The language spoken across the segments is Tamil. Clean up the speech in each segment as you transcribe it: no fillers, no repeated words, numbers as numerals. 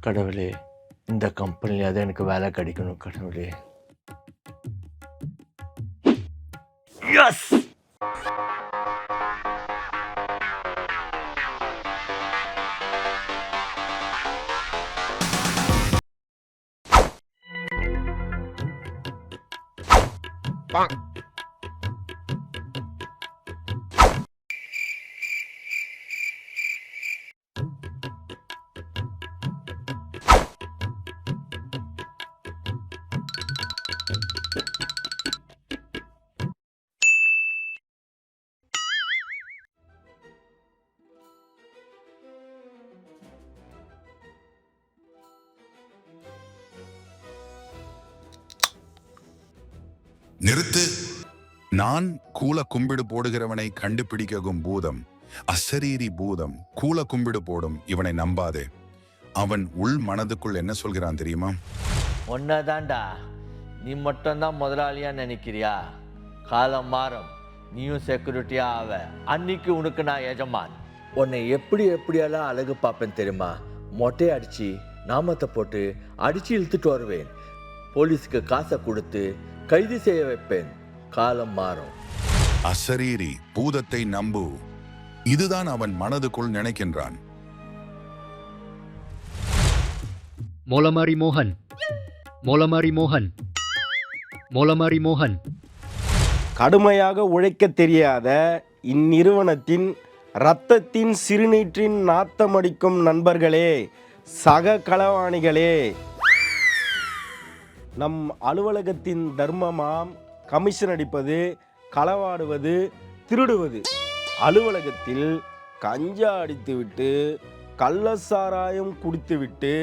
கடவுளே, இந்த கம்பெனியாவது எனக்கு வேலை கிடைக்கணும் கடவுளே. எஸ். நிறுத்து. நான் கூல கும்பிடு போடுகிறவனை கண்டுபிடிக்கும் பூதம், அசரீரி பூதம். கூல கும்பிடு போடும் இவனை நம்பாதே. அவன் உள் மனதுக்குள் என்ன சொல்கிறான் தெரியுமா? ஒன்னதாண்டா, நீ மட்டும்தான் முதலாளியா நினைக்கிறியா? காலம் மாறும், நீயும் செக்யூரிட்டியா ஆவ. அன்னைக்கு உனக்கு நான் எஜமான். உன்னை எப்படியெல்லாம் அழகு பார்ப்பேன் தெரியுமா? மொட்டை அடிச்சு நாமத்தை போட்டு அடிச்சு இழுத்துட்டு வருவேன். போலீஸுக்கு காசை கொடுத்து கைது செய்ய வைப்பேன். காலம் மாறும். அசரீரி பூதத்தை நம்பு. இதுதான் அவன் மனதுக்குள் நினைக்கின்றான். மோலமாரி மோகன், மோலமாரி மோகன், மோலமாரி மோகன். கடுமையாக உழைக்க தெரியாத இந்நிறுவனத்தின் இரத்தத்தின் சிறுநீற்றின் நாத்தமடிக்கும் நண்பர்களே, சக களவாணிகளே, நம் அலுவலகத்தின் தர்மமாம் கமிஷன் அடிப்பது, களவாடுவது, திருடுவது. அலுவலகத்தில் கஞ்சா அடித்துவிட்டு கள்ளசாராயம் குடித்துவிட்டு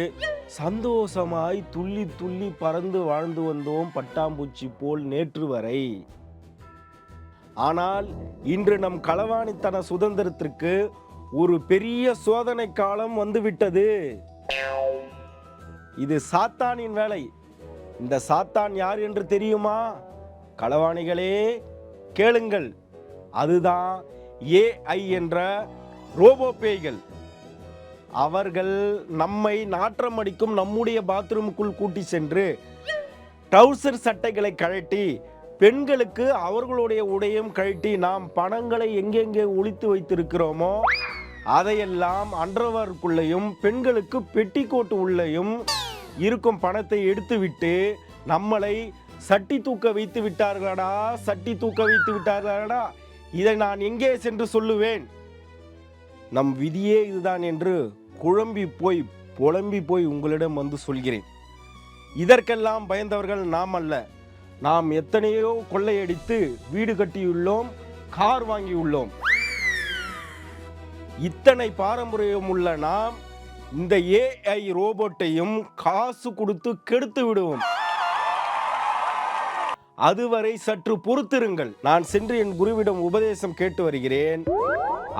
சந்தோஷமாய் துள்ளி துள்ளி பறந்து வாழ்ந்து வந்தோம் பட்டாம்பூச்சி போல் நேற்று வரை. ஆனால் இன்று நம் களவாணித்தன சுதந்திரத்திற்கு ஒரு பெரிய சோதனை காலம் வந்துவிட்டது. இது சாத்தானின் வேலை. இந்த சாத்தான் யார் என்று தெரியுமா? களவாணிகளே கேளுங்கள், அதுதான் ஏஐ என்ற ரோபோ பேய்கள். அவர்கள் நம்மை நாற்றம் அடிக்கும் நம்முடைய பாத்ரூமுக்குள் கூட்டி சென்று ட்ரவுசர் சட்டைகளை கழட்டி, பெண்களுக்கு அவர்களுடைய உடையும் கழட்டி, நாம் பணங்களை எங்கெங்கே ஒளித்து வைத்திருக்கிறோமோ அதையெல்லாம் அண்டர்வேருக்குள்ளேயும் பெண்களுக்கு பெட்டிக்கோட்டு உள்ளேயும் இருக்கும் பணத்தை எடுத்துவிட்டு நம்மளை சட்டி தூக்க வைத்து விட்டார்களடா, சட்டி தூக்க வைத்து விட்டார்களடா. இதை நான் எங்கே சென்று சொல்லுவேன்? நம் விதியே இதுதான் என்று புலம்பி போய் உங்களிடம் வந்து சொல்கிறேன். இதற்கெல்லாம் பயந்தவர்கள் நாம் அல்ல. நாம் எத்தனையோ கொள்ளையடித்து வீடு கட்டியுள்ளோம், கார் வாங்கியுள்ளோம். இத்தனை பாரம்பரியம் உள்ள நாம் இந்த ஏஐ ரோபோட்டையும் காசு கொடுத்து கெடுத்து விடுவோம். அதுவரை சற்று பொறுத்திருங்கள். நான் சென்று என் குருவிடம் உபதேசம் கேட்டு வருகிறேன்.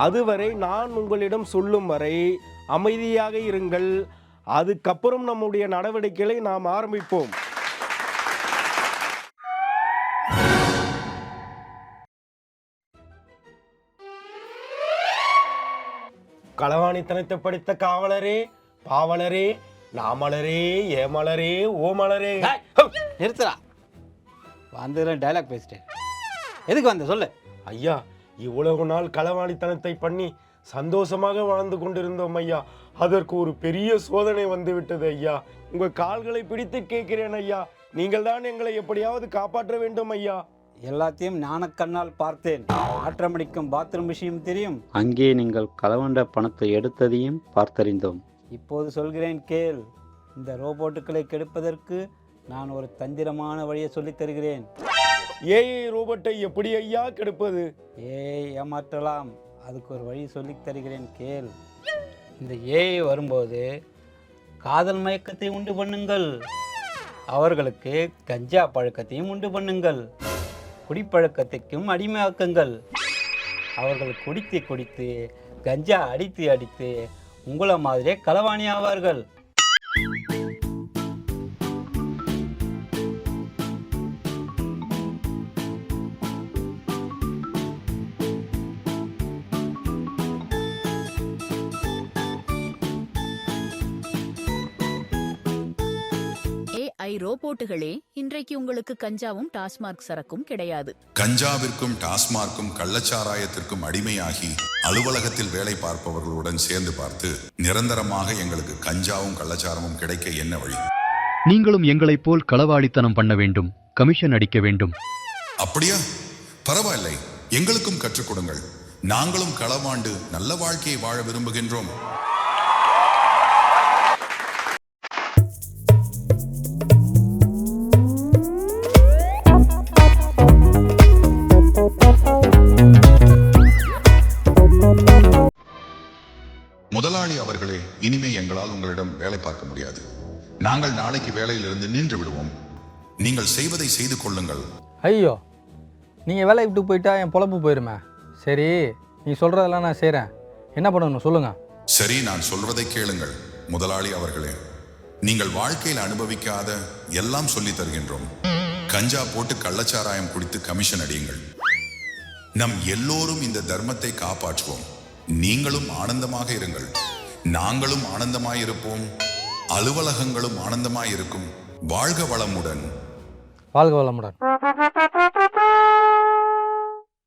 அதுவரை நான் உங்களிடம் சொல்லும் வரை அமைதியாக இருங்கள். அதுக்கப்புறம் நம்முடைய நடவடிக்கைகளை நாம் ஆரம்பிப்போம். களவாணித்தனத்தை படித்த காவலரே, பாவலரே, நாமலரே, ஏமலரே, ஓமலரே. நிறுத்துறா. வந்ததுல டைலாக் பேசிட்டேன். எதுக்கு வந்த சொல்லு. ஐயா, இவ்வளவு நாள் களவாணித்தனத்தை பண்ணி சந்தோஷமாக வாழ்ந்து கொண்டிருந்தோம் ஐயா. அதற்கு ஒரு பெரிய சோதனை வந்து விட்டது ஐயா. உங்க கால்களை பிடித்து கேட்கிறேன் ஐயா, நீங்கள் தான் எங்களை எப்படியாவது காப்பாற்ற வேண்டும் ஐயா. எல்லாத்தையும் ஞானக்கண்ணால் பார்த்தேன். ஆற்றமடிக்கும் பாத்ரூம் விஷயம் தெரியும். அங்கே நீங்கள் களவண்ட பணத்தை எடுத்ததையும் பார்த்தறிந்தோம். இப்போது சொல்கிறேன் கேள். இந்த ரோபோட்டுகளை கெடுப்பதற்கு நான் ஒரு தந்திரமான வழியை சொல்லித் தருகிறேன். ஏஐ ரோபோட்டை எப்படி ஐயா கெடுப்பது? ஏஐ ஏமாற்றலாம். அதுக்கு ஒரு வழி சொல்லித் தருகிறேன் கேள். இந்த ஏஐ வரும்போது காதல் மயக்கத்தை உண்டு பண்ணுங்கள். அவர்களுக்கு கஞ்சா பழக்கத்தையும் உண்டு பண்ணுங்கள். குடிப்பழக்கத்தைக்கும் அடிமையாக்குங்கள். அவர்கள் குடித்து குடித்து கஞ்சா அடித்து அடித்து உங்களை மாதிரியே களவாணி ஆவார்கள். ரோபோட்டுகளே, இன்றைக்கு உங்களுக்கு கஞ்சாவும் டாஸ்மார்க் சரக்கும் கிடையாது. கஞ்சாவிற்கும் டாஸ்மார்க்கும் கள்ளச்சாராயத்திற்கும் அடிமையாகி அலுவலகத்தில் வேலை பார்ப்பவர்களுடன் சேர்ந்து பார்த்து நிரந்தரமாக எங்களுக்கு கஞ்சாவும் கள்ளச்சாரமும் கிடைக்க என்ன வழி? நீங்களும் எங்களைப் போல் களவாளித்தனம் பண்ண வேண்டும், கமிஷன் அடிக்க வேண்டும். அப்படியா? பரவாயில்லை, எங்களுக்கும் கற்றுக் கொடுங்கள். நாங்களும் களவாண்டு நல்ல வாழ்க்கையை வாழ விரும்புகின்றோம். முதலாளி அவர்களே, இனிமே எங்களால் உங்களிடம் வேலை பார்க்க முடியாது. நாங்கள் நாளைக்கு வேலையிலிருந்து நின்று விடுவோம். நீங்கள் செய்வதை செய்து கொள்ளுங்கள். ஐயோ, நீங்கள் வேலைக்கு விட்டு போயிட்டா என் பொழப்பு போயிருமே. சரி, நீ சொல்கிறதெல்லாம் நான் செய்கிறேன். என்ன பண்ணணும் சொல்லுங்கள். சரி, நான் சொல்வதை கேளுங்கள். முதலாளி அவர்களே, நீங்கள் வாழ்க்கையில் அனுபவிக்காத எல்லாம் சொல்லித் தருகின்றோம். கஞ்சா போட்டு கள்ளச்சாராயம் குடித்து கமிஷன் அடியுங்கள். நம் எல்லோரும் இந்த தர்மத்தை காப்பாற்றுவோம். நீங்களும் ஆனந்தமாக இருங்கள், நாங்களும் ஆனந்தமாயிருப்போம், அலுவலகங்களும் ஆனந்தமாயிருக்கும். வாழ்க வளமுடன். வாழ்க வளமுடன்.